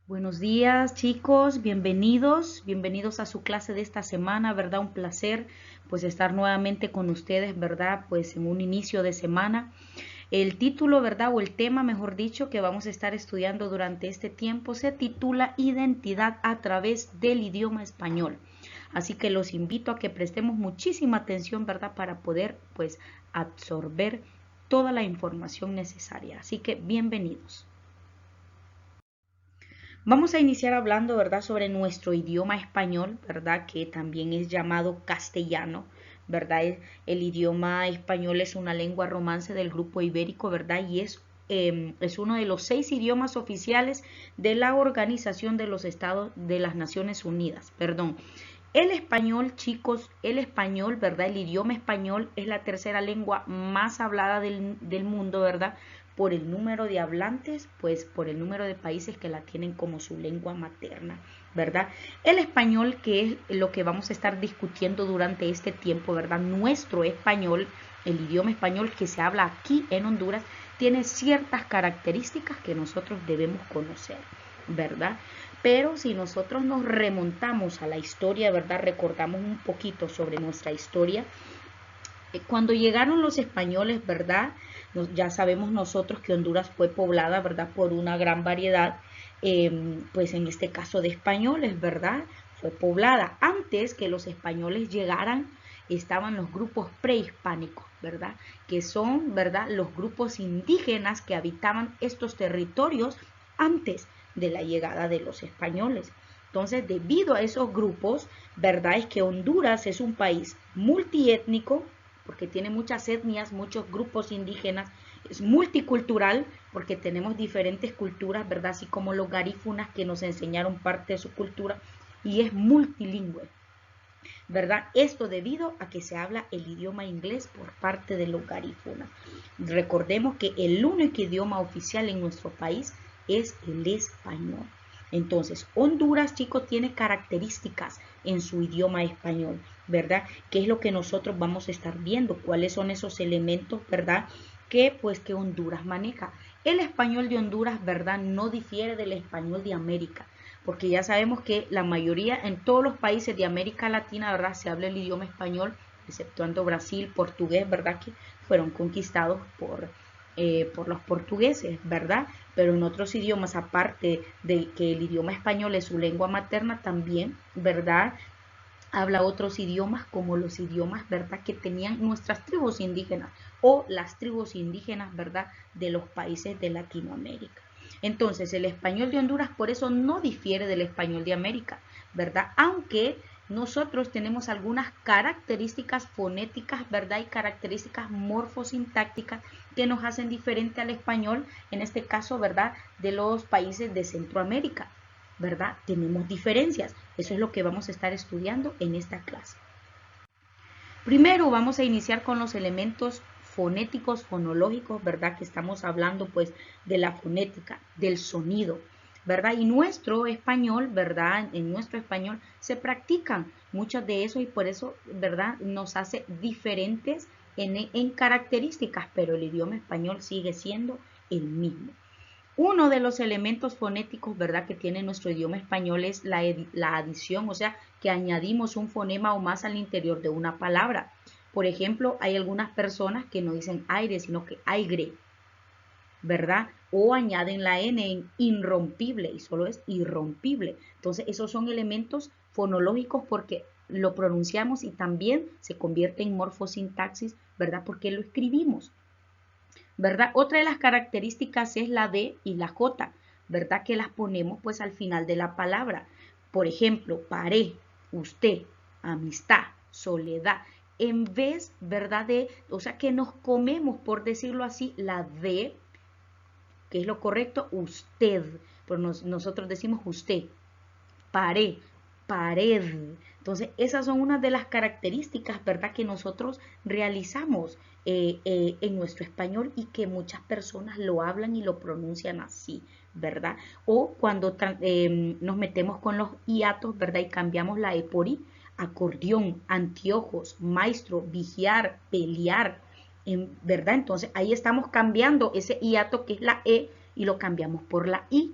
Buenos días, chicos, bienvenidos a su clase de esta semana, ¿verdad? Un placer pues estar nuevamente con ustedes, ¿verdad? Pues en un inicio de semana. El título, ¿verdad? O el tema, mejor dicho, que vamos a estar estudiando durante este tiempo se titula Identidad a través del idioma español. Así que los invito a que prestemos muchísima atención, ¿verdad? Para poder pues absorber toda la información necesaria. Así que bienvenidos. Vamos a iniciar hablando, ¿verdad?, sobre nuestro idioma español, ¿verdad?, que también es llamado castellano, ¿verdad? El idioma español es una lengua romance del grupo ibérico, ¿verdad? Y es uno de los 6 idiomas oficiales de la Organización de los Estados de las Naciones Unidas, perdón. El español, chicos, el español, ¿verdad? El idioma español es la tercera lengua más hablada del mundo, ¿verdad? Por el número de hablantes, pues por el número de países que la tienen como su lengua materna, ¿verdad? El español, que es lo que vamos a estar discutiendo durante este tiempo, ¿verdad? Nuestro español, el idioma español que se habla aquí en Honduras, tiene ciertas características que nosotros debemos conocer, ¿verdad? Pero si nosotros nos remontamos a la historia, ¿verdad? Recordamos un poquito sobre nuestra historia. Cuando llegaron los españoles, ¿verdad? Ya sabemos nosotros que Honduras fue poblada, ¿verdad? Por una gran variedad, pues en este caso de españoles, ¿verdad? Fue poblada. Antes que los españoles llegaran, estaban los grupos prehispánicos, ¿verdad? Que son, ¿verdad? Los grupos indígenas que habitaban estos territorios antes de la llegada de los españoles. Entonces, debido a esos grupos, ¿verdad? Es que Honduras es un país multiétnico, porque tiene muchas etnias, muchos grupos indígenas, es multicultural, porque tenemos diferentes culturas, ¿verdad? Así como los garífunas que nos enseñaron parte de su cultura, y es multilingüe, ¿verdad? Esto debido a que se habla el idioma inglés por parte de los garífunas. Recordemos que el único idioma oficial en nuestro país es el español. Entonces, Honduras, chicos, tiene características en su idioma español, ¿verdad? ¿Qué es lo que nosotros vamos a estar viendo? ¿Cuáles son esos elementos, verdad? Que Honduras maneja. El español de Honduras, ¿verdad? No difiere del español de América, porque ya sabemos que la mayoría, en todos los países de América Latina, ¿verdad? Se habla el idioma español, exceptuando Brasil, portugués, ¿verdad? Que fueron conquistados por los portugueses, ¿verdad? Pero en otros idiomas, aparte de que el idioma español es su lengua materna, también, ¿verdad? Habla otros idiomas como los idiomas, ¿verdad? Que tenían nuestras tribus indígenas o las tribus indígenas, ¿verdad? De los países de Latinoamérica. Entonces, el español de Honduras por eso no difiere del español de América, ¿verdad? Aunque nosotros tenemos algunas características fonéticas, ¿verdad? Y características morfosintácticas que nos hacen diferente al español, en este caso, ¿verdad? De los países de Centroamérica, ¿verdad? Tenemos diferencias. Eso es lo que vamos a estar estudiando en esta clase. Primero vamos a iniciar con los elementos fonéticos, fonológicos, ¿verdad? Que estamos hablando pues de la fonética, del sonido, ¿verdad? Y nuestro español, ¿verdad? En nuestro español se practican muchos de eso y por eso, ¿verdad? Nos hace diferentes en características, pero el idioma español sigue siendo el mismo. Uno de los elementos fonéticos, ¿verdad?, que tiene nuestro idioma español es la adición, o sea, que añadimos un fonema o más al interior de una palabra. Por ejemplo, hay algunas personas que no dicen aire, sino que aigre, ¿verdad? O añaden la N en irrompible y solo es irrompible. Entonces, esos son elementos fonológicos porque lo pronunciamos y también se convierte en morfosintaxis, ¿verdad? Porque lo escribimos, ¿verdad? Otra de las características es la D y la J, ¿verdad? Que las ponemos pues al final de la palabra. Por ejemplo, paré, usted, amistad, soledad. En vez, ¿verdad? O sea, que nos comemos, por decirlo así, la D, que es lo correcto, usted. Pero nosotros decimos usted, paré, pared. Entonces, esas son unas de las características, ¿verdad?, que nosotros realizamos en nuestro español y que muchas personas lo hablan y lo pronuncian así, ¿verdad? O cuando nos metemos con los hiatos, ¿verdad?, y cambiamos la E por I, acordeón, anteojos, maestro, vigiar, pelear, ¿verdad? Entonces, ahí estamos cambiando ese hiato que es la E y lo cambiamos por la I.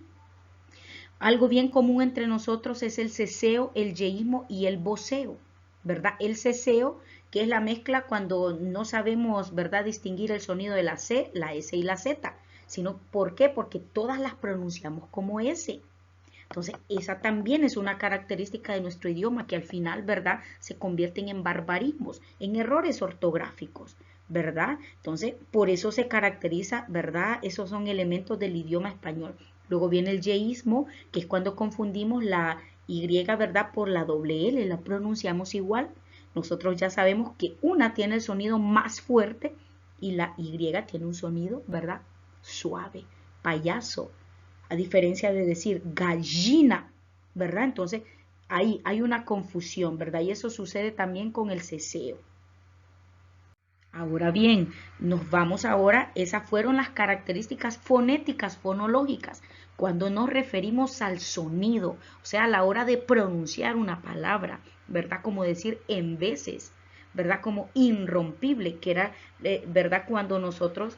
Algo bien común entre nosotros es el ceseo, el yeísmo y el voceo, ¿verdad? El ceseo, que es la mezcla cuando no sabemos, ¿verdad?, distinguir el sonido de la C, la S y la Z, sino, ¿por qué? Porque todas las pronunciamos como S. Entonces, esa también es una característica de nuestro idioma que al final, ¿verdad?, se convierten en barbarismos, en errores ortográficos, ¿verdad? Entonces, por eso se caracteriza, ¿verdad? Esos son elementos del idioma español. Luego viene el yeísmo, que es cuando confundimos la Y, ¿verdad?, por la doble L, la pronunciamos igual. Nosotros ya sabemos que una tiene el sonido más fuerte y la Y tiene un sonido, ¿verdad?, suave, payaso, a diferencia de decir gallina, ¿verdad? Entonces, ahí hay una confusión, ¿verdad? Y eso sucede también con el ceseo. Ahora bien, nos vamos ahora, esas fueron las características fonéticas, fonológicas, cuando nos referimos al sonido, o sea, a la hora de pronunciar una palabra, ¿verdad? Como decir en veces, ¿verdad? Como irrompible, que era, ¿verdad? Cuando nosotros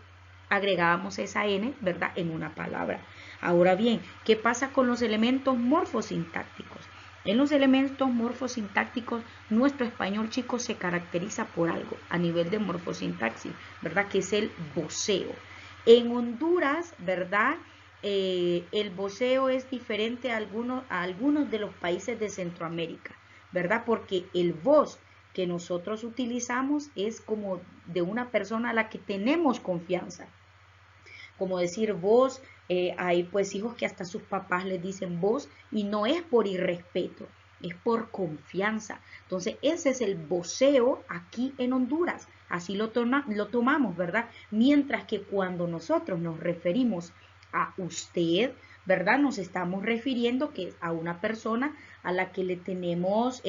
agregábamos esa N, ¿verdad?, en una palabra. Ahora bien, ¿qué pasa con los elementos morfosintácticos? En los elementos morfosintácticos, nuestro español, chicos, se caracteriza por algo a nivel de morfosintaxis, ¿verdad?, que es el voceo. En Honduras, ¿verdad?, el voceo es diferente a algunos de los países de Centroamérica, ¿verdad?, porque el voz que nosotros utilizamos es como de una persona a la que tenemos confianza. Como decir vos, hay pues hijos que hasta sus papás les dicen vos y no es por irrespeto, es por confianza. Entonces ese es el voceo aquí en Honduras, así lo tomamos, ¿verdad? Mientras que cuando nosotros nos referimos a usted, ¿verdad? Nos estamos refiriendo que a una persona a la que le tenemos,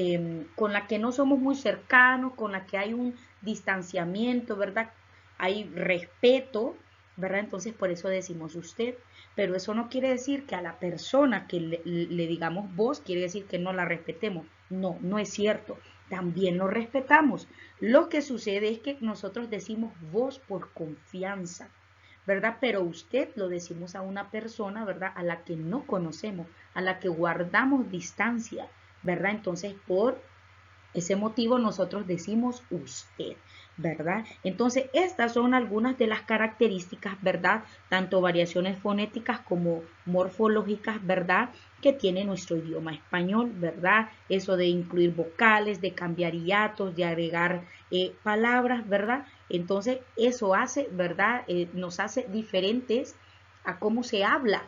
con la que no somos muy cercanos, con la que hay un distanciamiento, ¿verdad? Hay respeto, ¿verdad? Entonces por eso decimos usted, pero eso no quiere decir que a la persona que le digamos vos, quiere decir que no la respetemos. No, no es cierto. También nos respetamos. Lo que sucede es que nosotros decimos vos por confianza, ¿verdad? Pero usted lo decimos a una persona, ¿verdad?, a la que no conocemos, a la que guardamos distancia, ¿verdad? Entonces por ese motivo nosotros decimos usted, ¿verdad? Entonces, estas son algunas de las características, ¿verdad? Tanto variaciones fonéticas como morfológicas, ¿verdad?, que tiene nuestro idioma español, ¿verdad? Eso de incluir vocales, de cambiar hiatos, de agregar palabras, ¿verdad? Entonces, eso hace, ¿verdad?, nos hace diferentes a cómo se habla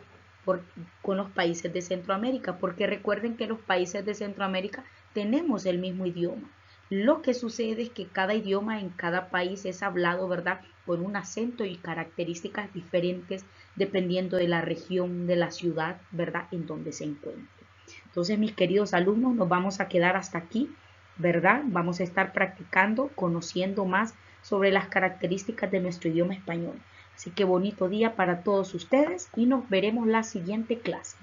con los países de Centroamérica, porque recuerden que los países de Centroamérica tenemos el mismo idioma. Lo que sucede es que cada idioma en cada país es hablado, ¿verdad?, con un acento y características diferentes dependiendo de la región, de la ciudad, ¿verdad?, en donde se encuentre. Entonces, mis queridos alumnos, nos vamos a quedar hasta aquí, ¿verdad? Vamos a estar practicando, conociendo más sobre las características de nuestro idioma español. Así que bonito día para todos ustedes y nos veremos la siguiente clase.